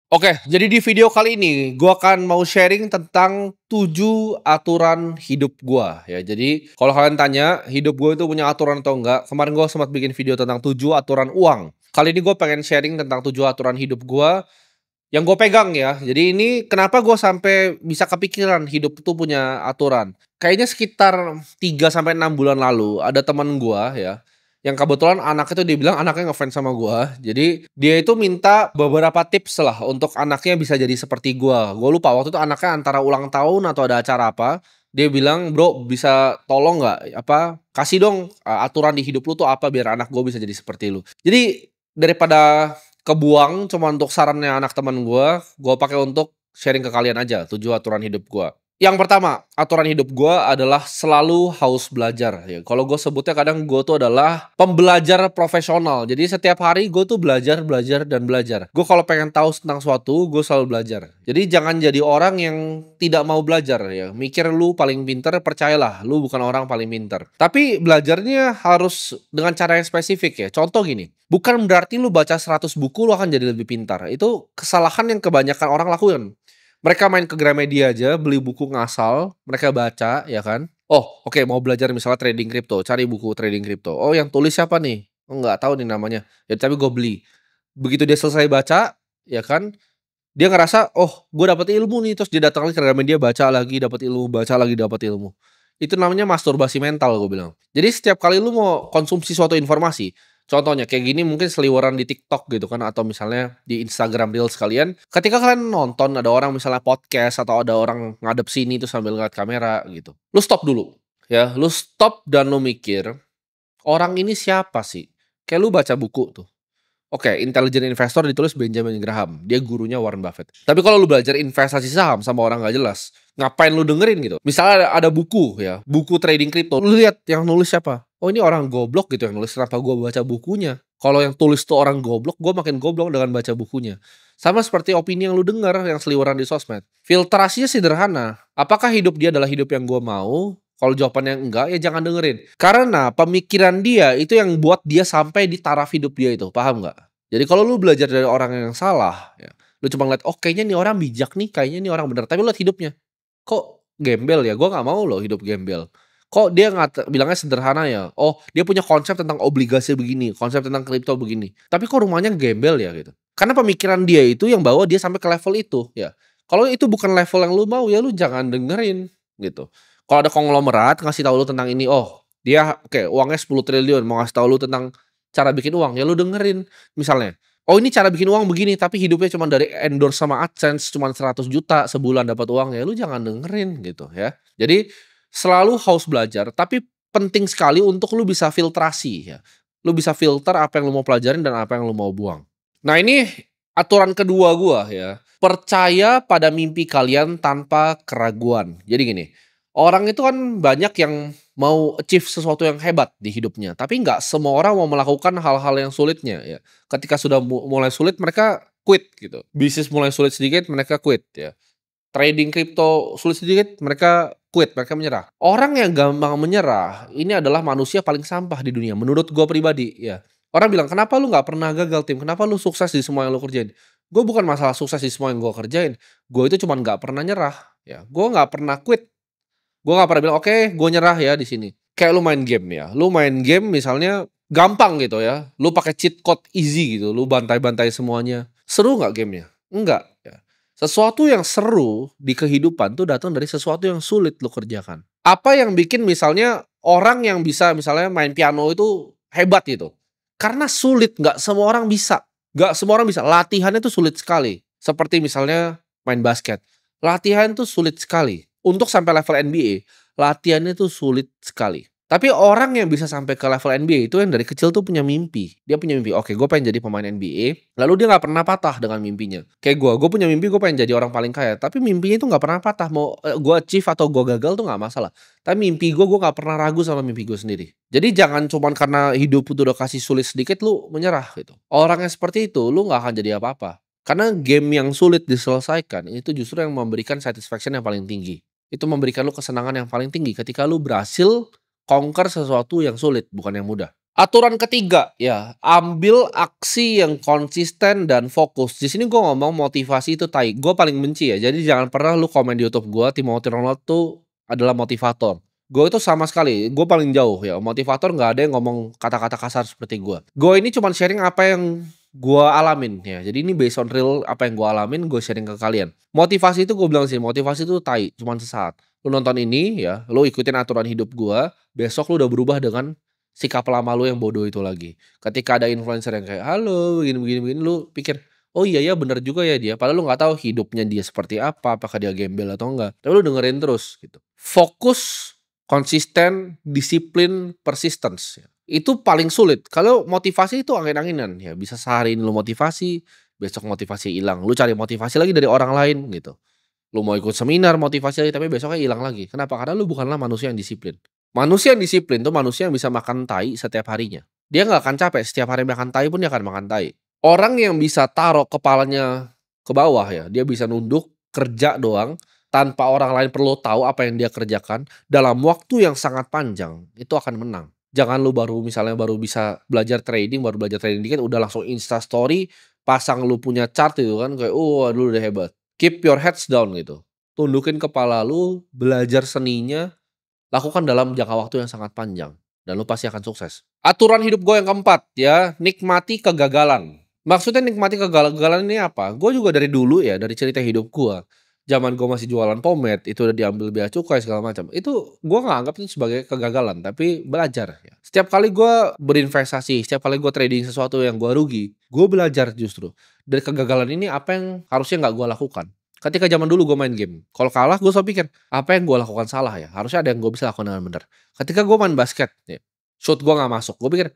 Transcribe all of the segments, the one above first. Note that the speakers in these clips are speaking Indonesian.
Oke, jadi di video kali ini gua akan mau sharing tentang 7 aturan hidup gua ya. Jadi kalau kalian tanya hidup gue itu punya aturan atau enggak, kemarin gua sempat bikin video tentang 7 aturan uang. Kali ini gue pengen sharing tentang 7 aturan hidup gua yang gue pegang ya. Jadi ini kenapa gue sampai bisa kepikiran hidup itu punya aturan. Kayaknya sekitar 3 sampai 6 bulan lalu ada teman gua ya, yang kebetulan anaknya tuh dia bilang anaknya ngefans sama gua. Jadi dia itu minta beberapa tips lah untuk anaknya bisa jadi seperti gua. Gua lupa waktu itu anaknya antara ulang tahun atau ada acara apa. Dia bilang, "Bro, bisa tolong nggak apa kasih dong aturan di hidup lu tuh apa biar anak gua bisa jadi seperti lu." Jadi daripada kebuang cuma untuk sarannya anak teman gua pakai untuk sharing ke kalian aja 7 aturan hidup gua. Yang pertama, aturan hidup gua adalah selalu haus belajar ya. Kalau gue sebutnya kadang gue tuh adalah pembelajar profesional. Jadi setiap hari gue tuh belajar, belajar, dan belajar. Gue kalau pengen tahu tentang suatu, gue selalu belajar. Jadi jangan jadi orang yang tidak mau belajar ya. Mikir lu paling pinter, percayalah lu bukan orang paling pinter. Tapi belajarnya harus dengan cara yang spesifik ya. Contoh gini, bukan berarti lu baca 100 buku lu akan jadi lebih pintar. Itu kesalahan yang kebanyakan orang lakukan. Mereka main ke Gramedia aja, beli buku ngasal, mereka baca, ya kan. Oh, oke, mau belajar misalnya trading kripto, cari buku trading kripto. Oh, yang tulis siapa nih? Oh, nggak tahu nih namanya. Ya, tapi gue beli. Begitu dia selesai baca, ya kan, dia ngerasa, oh, gue dapet ilmu nih. Terus dia datang lagi ke Gramedia, baca lagi, dapat ilmu, baca lagi, dapat ilmu. Itu namanya masturbasi mental, gue bilang. Jadi setiap kali lu mau konsumsi suatu informasi, contohnya kayak gini mungkin seliweran di TikTok gitu kan atau misalnya di Instagram Reels kalian. Ketika kalian nonton ada orang misalnya podcast atau ada orang ngadep sini tuh sambil ngeliat kamera gitu. Lu stop dulu ya, lu stop dan lu mikir, orang ini siapa sih? Kayak lu baca buku tuh. Oke, Intelligent Investor ditulis Benjamin Graham. Dia gurunya Warren Buffett. Tapi kalau lu belajar investasi saham sama orang nggak jelas, ngapain lu dengerin gitu? Misalnya ada buku ya, buku trading crypto. Lu lihat yang nulis siapa? Oh, ini orang goblok gitu yang nulis. Kenapa gua baca bukunya? Kalau yang tulis tuh orang goblok, gua makin goblok dengan baca bukunya. Sama seperti opini yang lu dengar yang seliweran di sosmed. Filtrasinya sederhana. Apakah hidup dia adalah hidup yang gua mau? Kalau jawabannya enggak, ya jangan dengerin. Karena pemikiran dia itu yang buat dia sampai di taraf hidup dia itu, paham nggak? Jadi kalau lu belajar dari orang yang salah, ya, lu cuma ngeliat, oh kayaknya nih orang bijak nih, kayaknya nih orang bener. Tapi lu lihat hidupnya, kok gembel ya? Gua nggak mau loh hidup gembel. Kok dia bilangnya sederhana ya? Oh dia punya konsep tentang obligasi begini, konsep tentang kripto begini. Tapi kok rumahnya gembel ya gitu? Karena pemikiran dia itu yang bawa dia sampai ke level itu, ya. Kalau itu bukan level yang lu mau ya lu jangan dengerin gitu. Kalau ada konglomerat ngasih tahu lu tentang ini, oh dia oke uangnya 10 triliun mau ngasih tahu lu tentang cara bikin uang, ya lu dengerin. Misalnya, oh ini cara bikin uang begini tapi hidupnya cuma dari endorse sama AdSense cuma 100 juta sebulan dapat uang, ya lu jangan dengerin gitu ya. Jadi selalu haus belajar tapi penting sekali untuk lu bisa filtrasi ya. Lu bisa filter apa yang lu mau pelajarin dan apa yang lu mau buang. Nah ini aturan kedua gua ya. Percaya pada mimpi kalian tanpa keraguan. Jadi gini, orang itu kan banyak yang mau achieve sesuatu yang hebat di hidupnya, tapi nggak semua orang mau melakukan hal-hal yang sulitnya ya. Ketika sudah mulai sulit mereka quit gitu. Bisnis mulai sulit sedikit mereka quit ya. Trading kripto sulit sedikit mereka quit, mereka menyerah. Orang yang gampang menyerah ini adalah manusia paling sampah di dunia menurut gua pribadi ya. Orang bilang, "Kenapa lu nggak pernah gagal, Tim? Kenapa lu sukses di semua yang lu kerjain?" Gue bukan masalah sukses di semua yang gue kerjain, gue itu cuman nggak pernah nyerah ya. Gue nggak pernah quit. Gue nggak pernah bilang, "Oke, gue nyerah ya di sini." Kayak lu main game ya, lu main game misalnya gampang gitu ya, lu pakai cheat code easy gitu, lu bantai-bantai semuanya. Seru nggak gamenya? Enggak ya. Sesuatu yang seru di kehidupan tuh datang dari sesuatu yang sulit lu kerjakan. Apa yang bikin misalnya orang yang bisa misalnya main piano itu hebat gitu? Karena sulit, nggak semua orang bisa. Nggak semua orang bisa, latihannya tuh sulit sekali. Seperti misalnya main basket, latihan tuh sulit sekali. Untuk sampai level NBA, latihannya tuh sulit sekali. Tapi orang yang bisa sampai ke level NBA itu yang dari kecil tuh punya mimpi. Dia punya mimpi, oke gue pengen jadi pemain NBA. Lalu dia nggak pernah patah dengan mimpinya. Kayak gue punya mimpi gue pengen jadi orang paling kaya. Tapi mimpinya itu nggak pernah patah. Mau gue achieve atau gue gagal tuh nggak masalah. Tapi mimpi gue nggak pernah ragu sama mimpi gue sendiri. Jadi jangan cuman karena hidup itu udah kasih sulit sedikit lu menyerah gitu. Orang yang seperti itu lu nggak akan jadi apa-apa. Karena game yang sulit diselesaikan itu justru yang memberikan satisfaction yang paling tinggi. Itu memberikan lu kesenangan yang paling tinggi ketika lu berhasil conquer sesuatu yang sulit, bukan yang mudah. Aturan ketiga, ya, ambil aksi yang konsisten dan fokus. Di sini gue ngomong motivasi itu tai. Gue paling benci ya. Jadi jangan pernah lu komen di YouTube gue, Timothy Ronald tuh adalah motivator. Gue itu sama sekali, gue paling jauh ya. Motivator nggak ada yang ngomong kata-kata kasar seperti gue. Gue ini cuma sharing apa yang gue alamin ya. Jadi ini based on real apa yang gue alamin, gue sharing ke kalian. Motivasi itu gue bilang sih, motivasi itu tai, cuma sesaat. Lu nonton ini ya, lu ikutin aturan hidup gue, besok lu udah berubah dengan sikap lama lu yang bodoh itu lagi. Ketika ada influencer yang kayak, "Halo, begini begini begini," lu pikir, "Oh iya ya bener juga ya dia." Padahal lu nggak tahu hidupnya dia seperti apa, apakah dia gembel atau enggak. Tapi lu dengerin terus gitu. Fokus, konsisten, disiplin, persistence ya. Itu paling sulit. Kalau motivasi itu angin-anginan ya, bisa sehari ini lu motivasi, besok motivasi hilang. Lu cari motivasi lagi dari orang lain gitu. Lu mau ikut seminar motivasi lagi, tapi besoknya hilang lagi. Kenapa? Karena lu bukanlah manusia yang disiplin. Manusia yang disiplin tuh manusia yang bisa makan tai setiap harinya. Dia nggak akan capek, setiap hari makan tai pun dia akan makan tai. Orang yang bisa taruh kepalanya ke bawah ya, dia bisa nunduk, kerja doang, tanpa orang lain perlu tahu apa yang dia kerjakan, dalam waktu yang sangat panjang, itu akan menang. Jangan lu baru bisa belajar trading, baru belajar trading dikit, udah langsung Insta story, pasang lu punya chart itu kan, kayak, lu udah hebat. Keep your heads down gitu. Tundukin kepala lu, belajar seninya, lakukan dalam jangka waktu yang sangat panjang dan lu pasti akan sukses. Aturan hidup gue yang keempat ya, nikmati kegagalan. Maksudnya nikmati kegagalan ini apa? Gue juga dari dulu ya, dari cerita hidup gue. Zaman gue masih jualan pomade, itu udah diambil bea cukai segala macam. Itu gue nggak anggap itu sebagai kegagalan, tapi belajar ya. Setiap kali gue berinvestasi, setiap kali gue trading sesuatu yang gue rugi, gue belajar justru. Dari kegagalan ini apa yang harusnya nggak gue lakukan. Ketika zaman dulu gue main game, kalau kalah gue selalu pikir, apa yang gue lakukan salah ya? Harusnya ada yang gue bisa lakukan dengan benar. Ketika gue main basket, ya, shoot gue nggak masuk, gue pikir,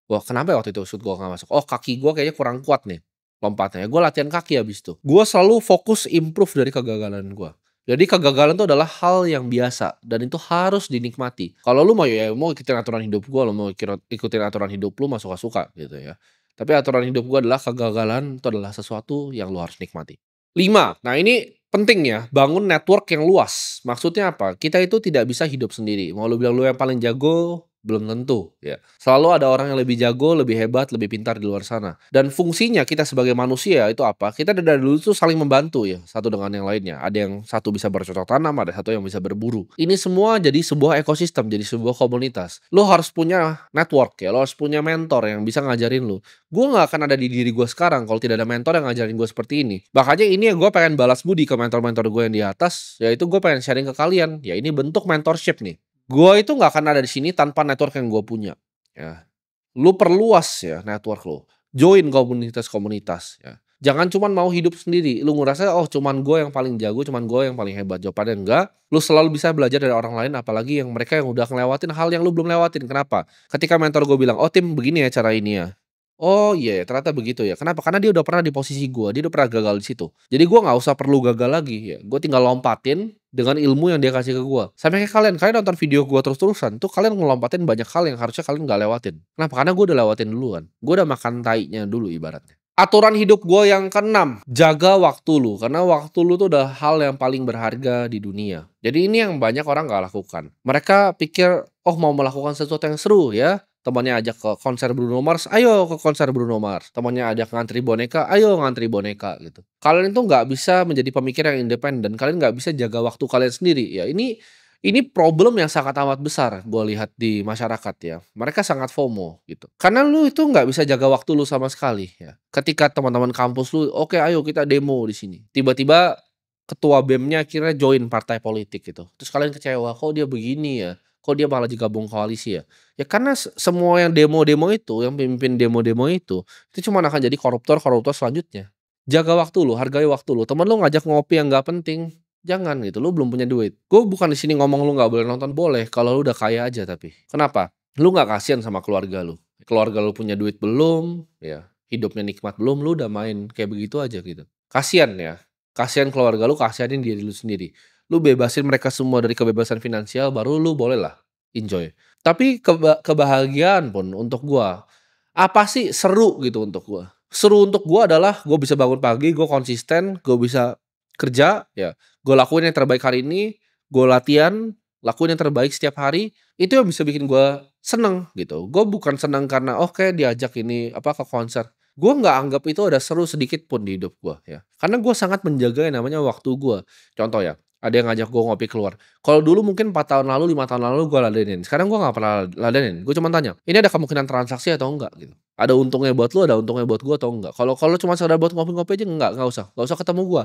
wah kenapa ya waktu itu shoot gue nggak masuk? Oh kaki gue kayaknya kurang kuat nih lompatnya. Gue latihan kaki habis itu. Gue selalu fokus improve dari kegagalan gue. Jadi kegagalan itu adalah hal yang biasa dan itu harus dinikmati. Kalau lu mau ikutin aturan hidup gue, lu mau ikutin aturan hidup lu, mah suka-suka gitu ya. Tapi aturan hidup gue adalah kegagalan itu adalah sesuatu yang lu harus nikmati. 5. Nah ini penting ya, bangun network yang luas. Maksudnya apa? Kita itu tidak bisa hidup sendiri. Mau lu bilang lu yang paling jago, belum tentu ya. Selalu ada orang yang lebih jago, lebih hebat, lebih pintar di luar sana. Dan fungsinya kita sebagai manusia itu apa? Kita dari dulu tuh saling membantu ya, satu dengan yang lainnya. Ada yang satu bisa bercocok tanam, ada satu yang bisa berburu. Ini semua jadi sebuah ekosistem, jadi sebuah komunitas. Lu harus punya network ya, lu harus punya mentor yang bisa ngajarin lu. Gue nggak akan ada di diri gue sekarang kalau tidak ada mentor yang ngajarin gue seperti ini. Makanya ini yang gue pengen balas budi ke mentor-mentor gue yang di atas, yaitu gue pengen sharing ke kalian. Ya ini bentuk mentorship nih. Gue itu nggak akan ada di sini tanpa network yang gue punya. Ya, lu perluas ya network lu. Join komunitas-komunitas. Ya. Jangan cuman mau hidup sendiri. Lu ngerasa oh cuman gue yang paling jago, cuman gue yang paling hebat. Jawabannya enggak. Lu selalu bisa belajar dari orang lain, apalagi yang mereka yang udah ngelewatin hal yang lu belum lewatin. Kenapa? Ketika mentor gue bilang, oh Tim begini ya cara ini ya. Oh iya ya, ternyata begitu ya. Kenapa? Karena dia udah pernah di posisi gua, dia udah pernah gagal di situ. Jadi gua nggak usah perlu gagal lagi ya. Gua tinggal lompatin dengan ilmu yang dia kasih ke gua. Sama kayak kalian nonton video gua terus-terusan, tuh kalian ngelompatin banyak hal yang harusnya kalian nggak lewatin. Kenapa? Karena gua udah lewatin duluan. Gua udah makan tainya dulu ibaratnya. Aturan hidup gua yang keenam, jaga waktu lu. Karena waktu lu tuh udah hal yang paling berharga di dunia. Jadi ini yang banyak orang nggak lakukan. Mereka pikir, oh mau melakukan sesuatu yang seru ya. Temannya ajak ke konser Bruno Mars, ayo ke konser Bruno Mars. Temannya ajak ngantri boneka, ayo ngantri boneka gitu. Kalian itu nggak bisa menjadi pemikir yang independen. Kalian nggak bisa jaga waktu kalian sendiri. Ya ini problem yang sangat amat besar gue lihat di masyarakat ya. Mereka sangat FOMO gitu. Karena lu itu nggak bisa jaga waktu lu sama sekali ya. Ketika teman-teman kampus lu, oke ayo kita demo di sini. Tiba-tiba ketua BEM-nya akhirnya join partai politik gitu. Terus kalian kecewa, kok dia begini ya? Kok dia malah gabung koalisi ya? Ya karena semua yang demo-demo itu, yang pimpin demo-demo itu cuma akan jadi koruptor-koruptor selanjutnya. Jaga waktu lu, hargai waktu lu. Temen lu ngajak ngopi yang nggak penting, jangan gitu. Lu belum punya duit. Gue bukan di sini ngomong lu nggak boleh nonton, boleh. Kalau lu udah kaya aja tapi. Kenapa? Lu nggak kasihan sama keluarga lu. Keluarga lu punya duit belum, ya hidupnya nikmat belum, lu udah main kayak begitu aja gitu. Kasian ya. Kasihan keluarga lu, kasihanin diri lu sendiri. Lu bebasin mereka semua dari kebebasan finansial, baru lu bolehlah enjoy. Tapi kebahagiaan pun untuk gua, apa sih seru gitu untuk gua. Seru untuk gua adalah gua bisa bangun pagi, gua konsisten, gua bisa kerja, ya. Gua lakuin yang terbaik hari ini, gua latihan, lakuin yang terbaik setiap hari. Itu yang bisa bikin gua seneng gitu. Gue bukan seneng karena oke diajak ini apa ke konser. Gue nggak anggap itu ada seru sedikit pun di hidup gue ya. Karena gue sangat menjaga yang namanya waktu gue. Contoh ya, ada yang ngajak gue ngopi keluar. Kalau dulu mungkin 4 tahun lalu, 5 tahun lalu gue ladenin. Sekarang gue nggak pernah ladenin. Gue cuma tanya, ini ada kemungkinan transaksi atau enggak gitu. Ada untungnya buat lu, ada untungnya buat gue atau enggak. Kalau kalau cuma sekedar buat ngopi-ngopi aja enggak usah ketemu gue.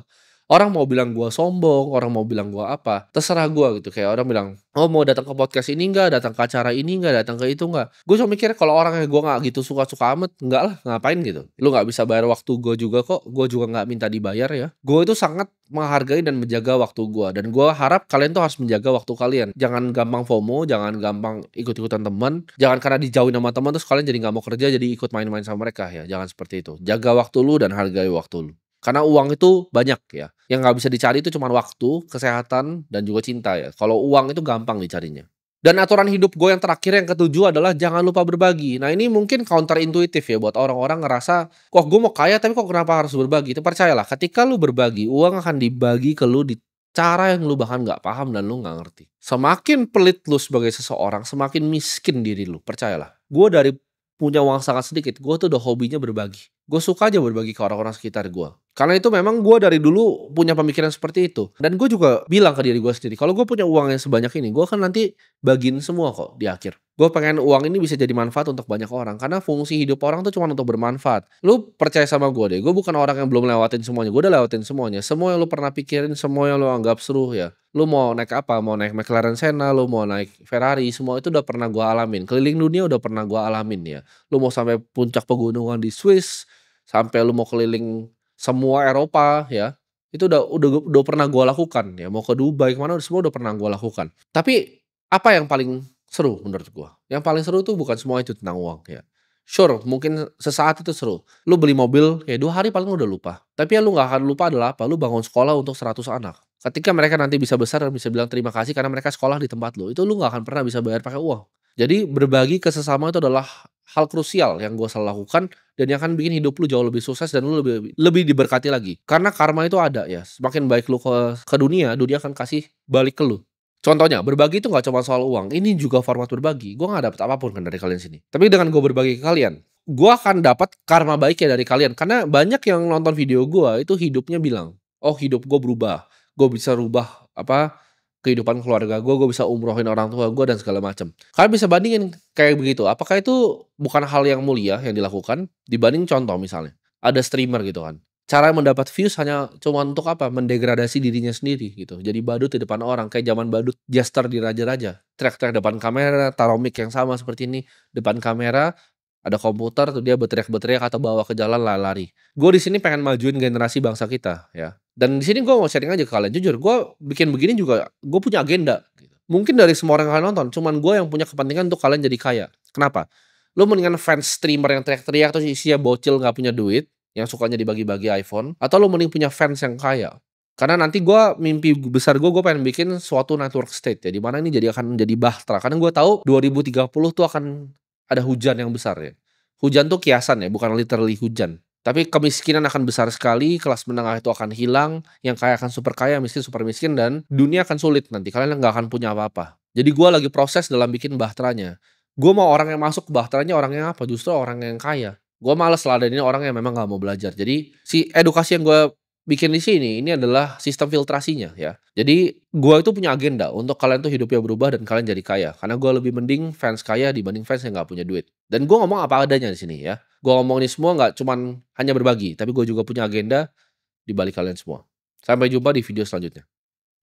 Orang mau bilang gua sombong, orang mau bilang gua apa, terserah gua gitu. Kayak orang bilang, "Oh mau datang ke podcast ini enggak, datang ke acara ini enggak, datang ke itu enggak." Gue cuma mikir kalau orangnya gua nggak gitu suka-suka amat, enggak lah, ngapain gitu. Lu nggak bisa bayar waktu gua juga kok, gua juga nggak minta dibayar ya. Gua itu sangat menghargai dan menjaga waktu gua, dan gua harap kalian tuh harus menjaga waktu kalian. Jangan gampang FOMO, jangan gampang ikut-ikutan teman, jangan karena dijauhin sama teman terus kalian jadi nggak mau kerja, jadi ikut main-main sama mereka ya. Jangan seperti itu. Jaga waktu lu dan hargai waktu lu. Karena uang itu banyak ya, yang nggak bisa dicari itu cuma waktu, kesehatan, dan juga cinta ya. Kalau uang itu gampang dicarinya. Dan aturan hidup gue yang terakhir yang ketujuh adalah jangan lupa berbagi. Nah ini mungkin counter intuitif ya buat orang-orang ngerasa, kok gue mau kaya tapi kok kenapa harus berbagi? Itu percayalah, ketika lu berbagi, uang akan dibagi ke lu di cara yang lu bahkan nggak paham dan lu nggak ngerti. Semakin pelit lu sebagai seseorang, semakin miskin diri lu, percayalah. Gue dari punya uang sangat sedikit, gue tuh udah hobinya berbagi. Gue suka aja berbagi ke orang-orang sekitar gue. Karena itu memang gue dari dulu punya pemikiran seperti itu. Dan gue juga bilang ke diri gue sendiri, kalau gue punya uang yang sebanyak ini, gue akan nanti bagiin semua kok di akhir. Gue pengen uang ini bisa jadi manfaat untuk banyak orang. Karena fungsi hidup orang tuh cuma untuk bermanfaat. Lu percaya sama gue deh, gue bukan orang yang belum lewatin semuanya. Gue udah lewatin semuanya. Semua yang lu pernah pikirin, semua yang lu anggap seru ya. Lu mau naik apa? Mau naik McLaren Senna, lu mau naik Ferrari, semua itu udah pernah gue alamin. Keliling dunia udah pernah gue alamin ya. Lu mau sampai puncak pegunungan di Swiss, sampai lu mau keliling semua Eropa ya, itu udah pernah gue lakukan ya, mau ke Dubai kemana semua udah pernah gue lakukan. Tapi apa yang paling seru menurut gue? Yang paling seru tuh bukan semua itu tentang uang ya. Sure, mungkin sesaat itu seru. Lu beli mobil kayak 2 hari paling udah lupa. Tapi yang lu nggak akan lupa adalah apa? Lu bangun sekolah untuk 100 anak. Ketika mereka nanti bisa besar dan bisa bilang terima kasih karena mereka sekolah di tempat lu, itu lu nggak akan pernah bisa bayar pakai uang. Jadi berbagi ke sesama itu adalah hal krusial yang gue selalu lakukan dan yang akan bikin hidup lu jauh lebih sukses dan lu lebih lebih diberkati lagi. Karena karma itu ada ya, semakin baik lu ke dunia, dunia akan kasih balik ke lu. Contohnya, berbagi itu nggak cuma soal uang, ini juga format berbagi. Gue nggak dapet apapun kan dari kalian sini. Tapi dengan gue berbagi ke kalian, gue akan dapat karma baik ya dari kalian. Karena banyak yang nonton video gue itu hidupnya bilang, oh hidup gue berubah, gue bisa rubah apa kehidupan keluarga gue bisa umrohin orang tua gue dan segala macam. Kalian bisa bandingin kayak begitu. Apakah itu bukan hal yang mulia yang dilakukan dibanding contoh misalnya ada streamer gitu kan. Cara mendapat views hanya cuma untuk apa? Mendegradasi dirinya sendiri gitu. Jadi badut di depan orang kayak zaman badut Jester di Raja-Raja. Teriak-teriak depan kamera, taruh mic yang sama seperti ini depan kamera, ada komputer tuh dia berteriak-berteriak atau bawa ke jalan lari. Gue di sini pengen majuin generasi bangsa kita ya. Dan di sini gue mau sharing aja ke kalian jujur, gue bikin begini juga gue punya agenda. Gitu. Mungkin dari semua orang yang kalian nonton, cuman gue yang punya kepentingan untuk kalian jadi kaya. Kenapa? Lu mendingan fans streamer yang teriak-teriak terus isinya bocil nggak punya duit, yang sukanya dibagi-bagi iPhone, atau lu mending punya fans yang kaya? Karena nanti gue mimpi besar gue pengen bikin suatu network state ya, di mana ini jadi akan menjadi bahtera. Karena gue tahu 2030 tuh akan ada hujan yang besar ya. Hujan tuh kiasan ya, bukan literally hujan. Tapi kemiskinan akan besar sekali, kelas menengah itu akan hilang, yang kaya akan super kaya, miskin super miskin, dan dunia akan sulit nanti. Kalian nggak akan punya apa-apa. Jadi gue lagi proses dalam bikin bahteranya. Gue mau orang yang masuk ke bahteranya orang yang apa? Justru orang yang kaya. Gue males ladenin orang yang memang nggak mau belajar. Jadi si edukasi yang gue bikin di sini ini adalah sistem filtrasinya ya. Jadi gue itu punya agenda untuk kalian tuh hidupnya berubah dan kalian jadi kaya. Karena gue lebih mending fans kaya dibanding fans yang nggak punya duit. Dan gue ngomong apa adanya di sini ya. Gue ngomong ini semua nggak cuman hanya berbagi, tapi gue juga punya agenda di balik kalian semua. Sampai jumpa di video selanjutnya.